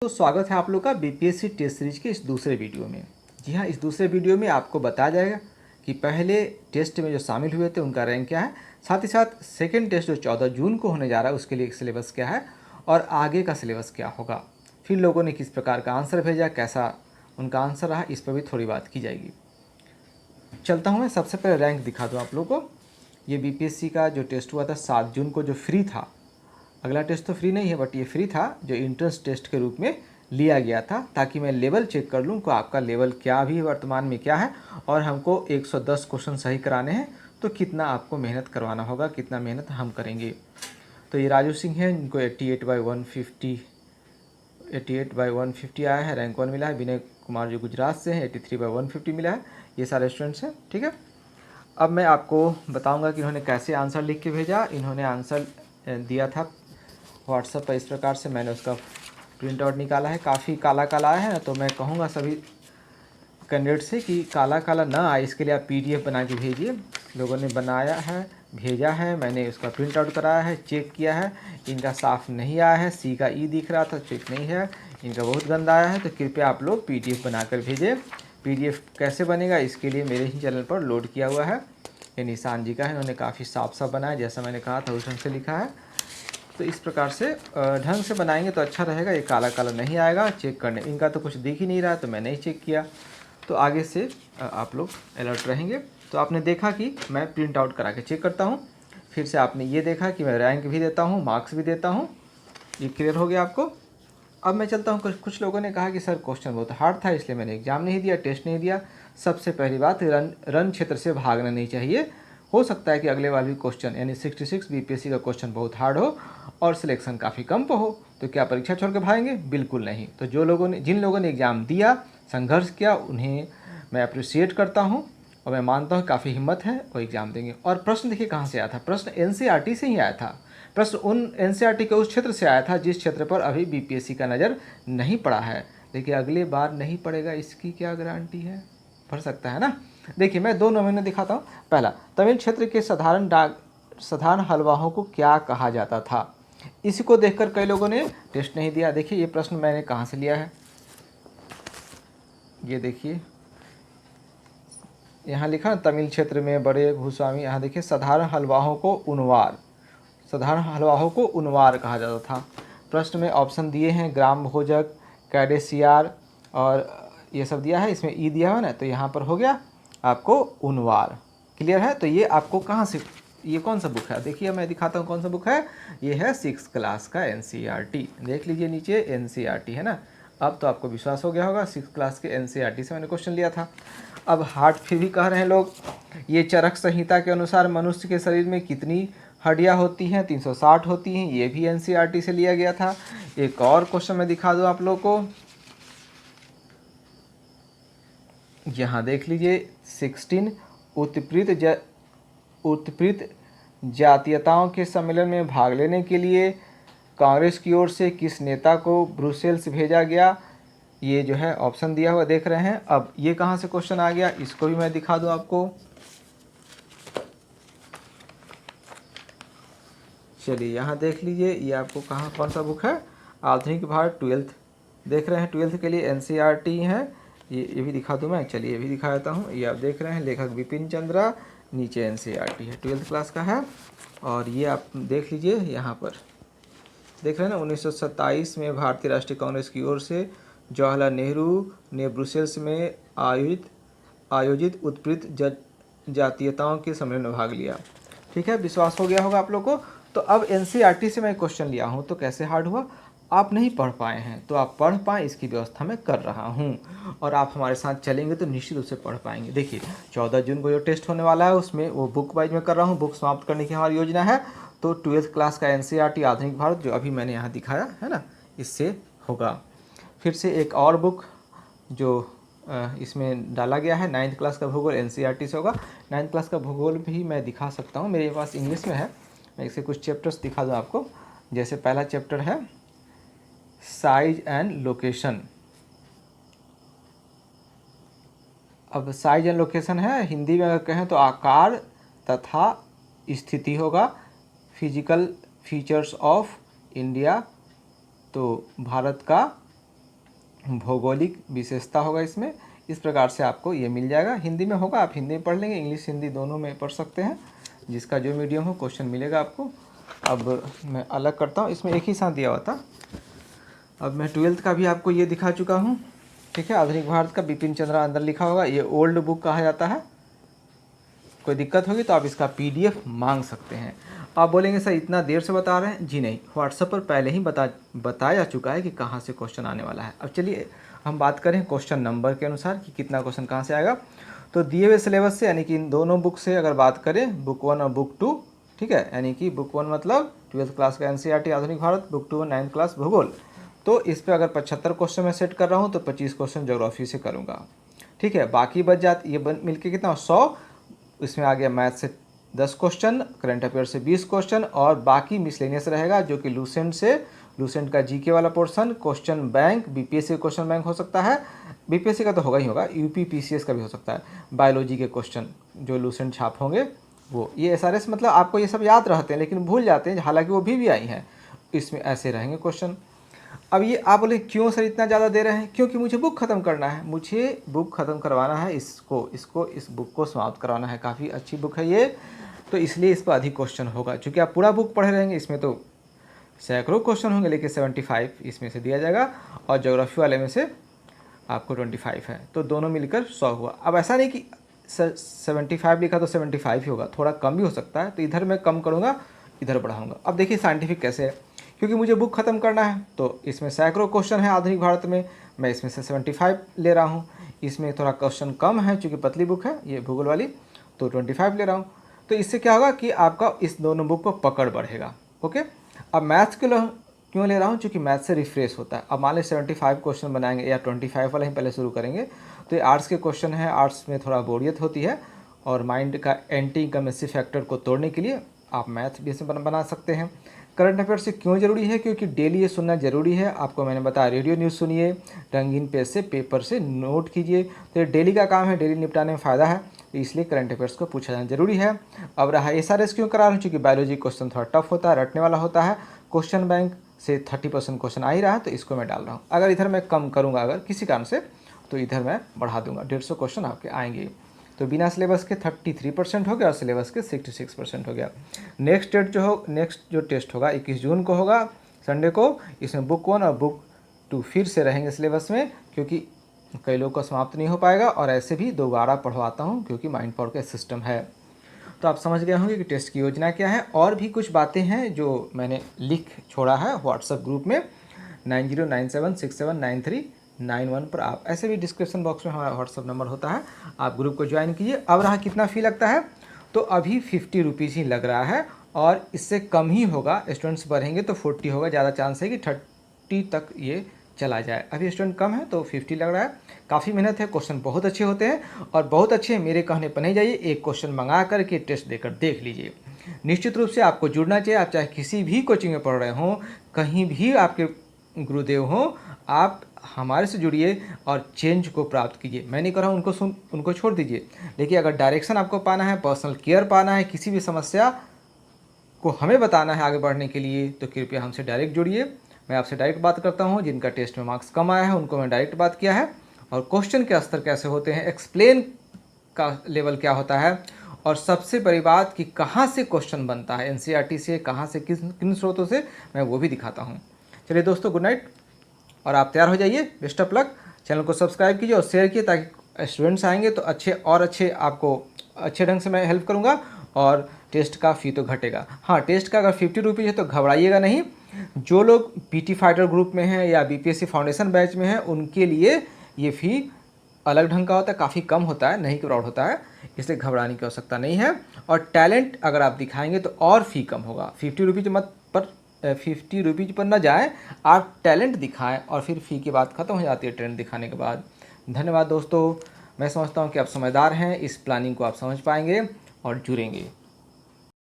तो स्वागत है आप लोग का बीपीएससी टेस्ट सीरीज के इस दूसरे वीडियो में। जी हाँ, इस दूसरे वीडियो में आपको बताया जाएगा कि पहले टेस्ट में जो शामिल हुए थे उनका रैंक क्या है, साथ ही साथ सेकंड टेस्ट जो 14 जून को होने जा रहा है उसके लिए सिलेबस क्या है और आगे का सिलेबस क्या होगा। फिर लोगों ने किस प्रकार का आंसर भेजा, कैसा उनका आंसर रहा, इस पर भी थोड़ी बात की जाएगी। चलता हूँ मैं, सबसे पहले रैंक दिखा दूँ आप लोग को। ये बीपीएससी का जो टेस्ट हुआ था 7 जून को, जो फ्री था। अगला टेस्ट तो फ्री नहीं है बट ये फ्री था, जो इंट्रेंस टेस्ट के रूप में लिया गया था, ताकि मैं लेवल चेक कर लूँ कि आपका लेवल क्या अभी वर्तमान में क्या है और हमको 110 क्वेश्चन सही कराने हैं तो कितना आपको मेहनत करवाना होगा, कितना मेहनत हम करेंगे। तो ये राजू सिंह है, इनको 88/150 आया है, रैंक 1 मिला है। विनय कुमार जो गुजरात से हैं 83/150 मिला है। ये सारे स्टूडेंट्स हैं, ठीक है। अब मैं आपको बताऊंगा कि इन्होंने कैसे आंसर लिख के भेजा। इन्होंने आंसर दिया था व्हाट्सएप पर इस प्रकार से, मैंने उसका प्रिंट आउट निकाला है। काफ़ी काला काला आया है ना, तो मैं कहूँगा सभी कैंडिडेट से कि काला काला ना आए, इसके लिए आप पीडीएफ बना के भेजिए। लोगों ने बनाया है, भेजा है, मैंने उसका प्रिंट आउट कराया है, चेक किया है। इनका साफ नहीं आया है, सी का ई दिख रहा था, चेक नहीं है। इनका बहुत गंदा आया है, तो कृपया आप लोग पीडीएफ बनाकर भेजें। पीडीएफ कैसे बनेगा, इसके लिए मेरे ही चैनल पर लोड किया हुआ है। ये निशान जी का है, इन्होंने काफ़ी साफ साफ बनाया, जैसा मैंने कहा था उस ढंग से लिखा है। तो इस प्रकार से ढंग से बनाएंगे तो अच्छा रहेगा। ये काला काला नहीं आएगा चेक करने। इनका तो कुछ दिख ही नहीं रहा, तो मैंने ही चेक किया। तो आगे से आप लोग अलर्ट रहेंगे। तो आपने देखा कि मैं प्रिंट आउट करा के चेक करता हूँ। फिर से आपने ये देखा कि मैं रैंक भी देता हूँ, मार्क्स भी देता हूँ। ये क्लियर हो गया आपको। अब मैं चलता हूँ, कुछ लोगों ने कहा कि सर क्वेश्चन बहुत हार्ड था इसलिए मैंने एग्ज़ाम नहीं दिया, टेस्ट नहीं दिया। सबसे पहली बात, रन क्षेत्र से भागना नहीं चाहिए। हो सकता है कि अगले वाले क्वेश्चन यानी 66 बीपीएससी का क्वेश्चन बहुत हार्ड हो और सिलेक्शन काफ़ी कम पे हो, तो क्या परीक्षा छोड़ के भागेंगे? बिल्कुल नहीं। तो जिन लोगों ने एग्ज़ाम दिया, संघर्ष किया, उन्हें मैं अप्रिशिएट करता हूँ और मैं मानता हूँ काफ़ी हिम्मत है, वो एग्ज़ाम देंगे। और प्रश्न देखिए कहाँ से आया था, प्रश्न एनसीईआरटी से ही आया था। प्रश्न उन एनसीईआरटी के उस क्षेत्र से आया था जिस क्षेत्र पर अभी बीपीएससी का नज़र नहीं पड़ा है। देखिए अगले बार नहीं पड़ेगा, इसकी क्या गारंटी है? पढ़ सकता है ना। देखिए मैं 2 नमूने दिखाता हूँ। पहला, तमिल क्षेत्र के साधारण हलवाओं को क्या कहा जाता था? इसी को देखकर कई लोगों ने टेस्ट नहीं दिया। देखिए ये प्रश्न मैंने कहाँ से लिया है, ये देखिए यहाँ लिखा ना, तमिल क्षेत्र में बड़े भूस्वामी। यहाँ देखिए साधारण हलवाओं को उनवार कहा जाता था। प्रश्न में ऑप्शन दिए हैं, ग्राम भोजक, कैडेसियार और ये सब दिया है। इसमें ई दिया हुआ ना, तो यहाँ पर हो गया आपको उनवार। क्लियर है? तो ये आपको कहाँ से, ये कौन सा बुक है? देखिए मैं दिखाता हूँ कौन सा बुक है। ये है 6th क्लास का एनसीईआरटी। देख लीजिए नीचे एनसीईआरटी है ना। अब तो आपको विश्वास हो गया होगा, 6th क्लास के एनसीईआरटी से मैंने क्वेश्चन लिया था। अब हार्ट फिर भी कह रहे हैं लोग। ये चरक संहिता के अनुसार मनुष्य के शरीर में कितनी हड्डियाँ होती हैं? 360 होती हैं। ये भी एनसीईआरटी से लिया गया था। एक और क्वेश्चन मैं दिखा दूँ आप लोग को, यहाँ देख लीजिए 16, उत्पीड़ित जातीयताओं के सम्मेलन में भाग लेने के लिए कांग्रेस की ओर से किस नेता को ब्रुसेल्स भेजा गया? ये जो है ऑप्शन दिया हुआ देख रहे हैं। अब ये कहाँ से क्वेश्चन आ गया, इसको भी मैं दिखा दूँ आपको। चलिए यहाँ देख लीजिए, ये आपको कहाँ कौन सा बुक है, आधुनिक भारत 12th देख रहे हैं, 12th के लिए एनसीईआरटी है। ये भी दिखा दूँ मैं, चलिए ये भी दिखा देता हूँ। ये आप देख रहे हैं, लेखक बिपिन चंद्रा, नीचे एनसीईआरटी है, 12th क्लास का है। और ये आप देख लीजिए, यहाँ पर देख रहे हैं ना, 1927 में भारतीय राष्ट्रीय कांग्रेस की ओर से जवाहरलाल नेहरू ने ब्रुसेल्स में आयोजित उत्पीड़ित जातीयताओं के सम्मेलन में भाग लिया। ठीक है, विश्वास हो गया होगा आप लोग को। तो अब एनसीईआरटी से मैं क्वेश्चन लिया हूँ, तो कैसे हार्ड हुआ? आप नहीं पढ़ पाए हैं, तो आप पढ़ पाएँ इसकी व्यवस्था मैं कर रहा हूँ और आप हमारे साथ चलेंगे तो निश्चित रूप से पढ़ पाएंगे। देखिए 14 जून को जो टेस्ट होने वाला है उसमें वो बुक वाइज में कर रहा हूँ, बुक समाप्त करने की हमारी योजना है। तो 12th क्लास का एनसीईआरटी आधुनिक भारत जो अभी मैंने यहाँ दिखाया है ना, इससे होगा। फिर से एक और बुक जो इसमें डाला गया है, 9th क्लास का भूगोल एनसीईआरटी से होगा। 9th क्लास का भूगोल भी मैं दिखा सकता हूँ, मेरे पास इंग्लिश में है। मैं इसे कुछ चैप्टर्स दिखा दूँ आपको। जैसे पहला चैप्टर है साइज एंड लोकेशन। अब साइज एंड लोकेशन है, हिंदी में अगर कहें तो आकार तथा स्थिति होगा। फिजिकल फीचर्स ऑफ इंडिया, तो भारत का भौगोलिक विशेषता होगा इसमें। इस प्रकार से आपको ये मिल जाएगा। हिंदी में होगा, आप हिंदी में पढ़ लेंगे, इंग्लिश हिंदी दोनों में पढ़ सकते हैं, जिसका जो मीडियम हो क्वेश्चन मिलेगा आपको। अब मैं अलग करता हूँ, इसमें एक ही साथ दिया हुआ था। अब मैं 12th का भी आपको ये दिखा चुका हूँ, ठीक है। आधुनिक भारत का बिपिन चंद्रा अंदर लिखा होगा, ये ओल्ड बुक कहा जाता है। कोई दिक्कत होगी तो आप इसका PDF मांग सकते हैं। आप बोलेंगे सर इतना देर से बता रहे हैं, जी नहीं, व्हाट्सएप पर पहले ही बताया जा चुका है कि कहाँ से क्वेश्चन आने वाला है। अब चलिए हम बात करें क्वेश्चन नंबर के अनुसार कि कितना क्वेश्चन कहाँ से आएगा। तो दिए हुए सिलेबस से, यानी कि इन दोनों बुक से अगर बात करें, बुक 1 और बुक 2, ठीक है, यानी कि बुक 1 मतलब 12th क्लास का NCERT आधुनिक भारत, बुक 2 9th क्लास भूगोल। तो इस पर अगर 75 क्वेश्चन मैं सेट कर रहा हूँ तो 25 क्वेश्चन ज्योग्राफी से करूँगा, ठीक है। बाकी बच जाते ये मिल के कितना 100, इसमें आ गया मैथ से 10 क्वेश्चन, करंट अफेयर से 20 क्वेश्चन, और बाकी मिसलेनियस रहेगा जो कि लूसेंट का GK वाला portion, question bank, BPSC question bank हो सकता है, BPSC का तो होगा ही होगा, UP PCS का भी हो सकता है, बायोलॉजी के क्वेश्चन जो लूसेंट छाप होंगे वो। ये SRS मतलब आपको ये सब याद रहते हैं लेकिन भूल जाते हैं, हालांकि वो भी आई हैं, इसमें ऐसे रहेंगे क्वेश्चन। अब ये आप बोले क्यों सर इतना ज़्यादा दे रहे हैं, क्योंकि मुझे बुक ख़त्म करना है, मुझे बुक ख़त्म करवाना है, इस बुक को समाप्त करवाना है। काफ़ी अच्छी बुक है ये, तो इसलिए इस पर अधिक क्वेश्चन होगा। चूँकि आप पूरा बुक पढ़े रहेंगे, इसमें तो सैकड़ों क्वेश्चन होंगे, लेकिन 75 इसमें से दिया जाएगा, और ज्योग्राफी वाले में से आपको 25 है, तो दोनों मिलकर 100 हुआ। अब ऐसा नहीं कि 75 लिखा तो 75 ही होगा, थोड़ा कम भी हो सकता है, तो इधर मैं कम करूँगा, इधर बढ़ाऊँगा। अब देखिए साइंटिफिक कैसे है, क्योंकि मुझे बुक ख़त्म करना है, तो इसमें सैकड़ों क्वेश्चन है आधुनिक भारत में, मैं इसमें से 75 ले रहा हूँ। इसमें थोड़ा क्वेश्चन कम है, चूँकि पतली बुक है ये भूगोल वाली, तो 25 ले रहा हूँ। तो इससे क्या होगा कि आपका इस दोनों बुक पर पकड़ बढ़ेगा, ओके। अब मैथ्स के क्यों ले रहा हूँ, क्योंकि मैथ्स से रिफ्रेश होता है। अब मान लीजिए 75 क्वेश्चन बनाएंगे, या 25 वाला ही पहले शुरू करेंगे, तो ये आर्ट्स के क्वेश्चन है, आर्ट्स में थोड़ा बोरियत होती है, और माइंड का एंटी इनकमेंसी फैक्टर को तोड़ने के लिए आप मैथ भी इसमें बना सकते हैं। करंट अफेयर से क्यों ज़रूरी है, क्योंकि डेली ये सुनना ज़रूरी है। आपको मैंने बताया रेडियो न्यूज़ सुनिए, रंगीन पेज से पेपर से नोट कीजिए, तो ये डेली का काम है, डेली निपटाने में फ़ायदा है, तो इसलिए करंट अफेयर्स को पूछा जाना जरूरी है। अब रहा SRS क्यों करा रहा हूँ, क्योंकि बायोलॉजी क्वेश्चन थोड़ा टफ होता है, रटने वाला होता है, क्वेश्चन बैंक से 30% क्वेश्चन आ ही रहा है, तो इसको मैं डाल रहा हूँ। अगर इधर मैं कम करूँगा अगर किसी कारण से, तो इधर मैं बढ़ा दूंगा, 150 क्वेश्चन आपके आएंगे। तो बिना सिलेबस के 33% हो गया, और सिलेबस के 66% हो गया। नेक्स्ट जो टेस्ट होगा 21 जून को होगा, संडे को। इसमें बुक 1 और बुक 2 फिर से रहेंगे सिलेबस में, क्योंकि कई लोगों का समाप्त नहीं हो पाएगा, और ऐसे भी दोबारा पढ़वाता हूँ क्योंकि माइंड पावर का सिस्टम है। तो आप समझ गए होंगे कि टेस्ट की योजना क्या है। और भी कुछ बातें हैं जो मैंने लिख छोड़ा है व्हाट्सएप ग्रुप में 9097679391 पर। आप ऐसे भी डिस्क्रिप्शन बॉक्स में हमारा व्हाट्सएप नंबर होता है, आप ग्रुप को ज्वाइन कीजिए। अब रहा कितना फ़ी लगता है, तो अभी 50 रुपीज़ ही लग रहा है, और इससे कम ही होगा। स्टूडेंट्स बढ़ेंगे तो 40 होगा, ज़्यादा चांस है कि 30 तक ये चला जाए। अभी स्टूडेंट कम है तो 50 लग रहा है। काफ़ी मेहनत है, क्वेश्चन बहुत अच्छे होते हैं, और बहुत अच्छे मेरे कहने पर नहीं जाइए, एक क्वेश्चन मंगा करके टेस्ट देकर देख लीजिए। निश्चित रूप से आपको जुड़ना चाहिए। आप चाहे किसी भी कोचिंग में पढ़ रहे हों, कहीं भी आपके गुरुदेव हों, आप हमारे से जुड़िए और चेंज को प्राप्त कीजिए। मैं नहीं कर रहा हूँ उनको छोड़ दीजिए, लेकिन अगर डायरेक्शन आपको पाना है, पर्सनल केयर पाना है, किसी भी समस्या को हमें बताना है आगे बढ़ने के लिए, तो कृपया हमसे डायरेक्ट जुड़िए। मैं आपसे डायरेक्ट बात करता हूँ। जिनका टेस्ट में मार्क्स कम आया है उनको मैं डायरेक्ट बात किया है, और क्वेश्चन के स्तर कैसे होते हैं, एक्सप्लेन का लेवल क्या होता है, और सबसे बड़ी बात कि कहाँ से क्वेश्चन बनता है, NCERT से, कहाँ से, किन स्रोतों से, मैं वो भी दिखाता हूँ। चलिए दोस्तों, गुड नाइट, और आप तैयार हो जाइए। Best of luck. चैनल को सब्सक्राइब कीजिए और शेयर कीजिए, ताकि स्टूडेंट्स आएंगे तो अच्छे आपको अच्छे ढंग से मैं हेल्प करूँगा, और टेस्ट का फ़ी तो घटेगा। हाँ, टेस्ट का अगर 50 रुपीज़ है तो घबराइएगा नहीं। जो लोग PT फाइटर ग्रुप में हैं या BPSC फाउंडेशन बैच में हैं, उनके लिए ये फ़ी अलग ढंग का होता है, काफ़ी कम होता है, नहीं क्राउड होता है, इसलिए घबराने की आवश्यकता नहीं है। और टैलेंट अगर आप दिखाएंगे तो और फ़ी कम होगा। 50 रुपीज़ पर न जाए, आप टैलेंट दिखाएं, और फिर फ़ी की बात ख़त्म हो जाती है टैलेंट दिखाने के बाद। धन्यवाद दोस्तों। मैं समझता हूँ कि आप समझदार हैं, इस प्लानिंग को आप समझ पाएंगे और जुड़ेंगे।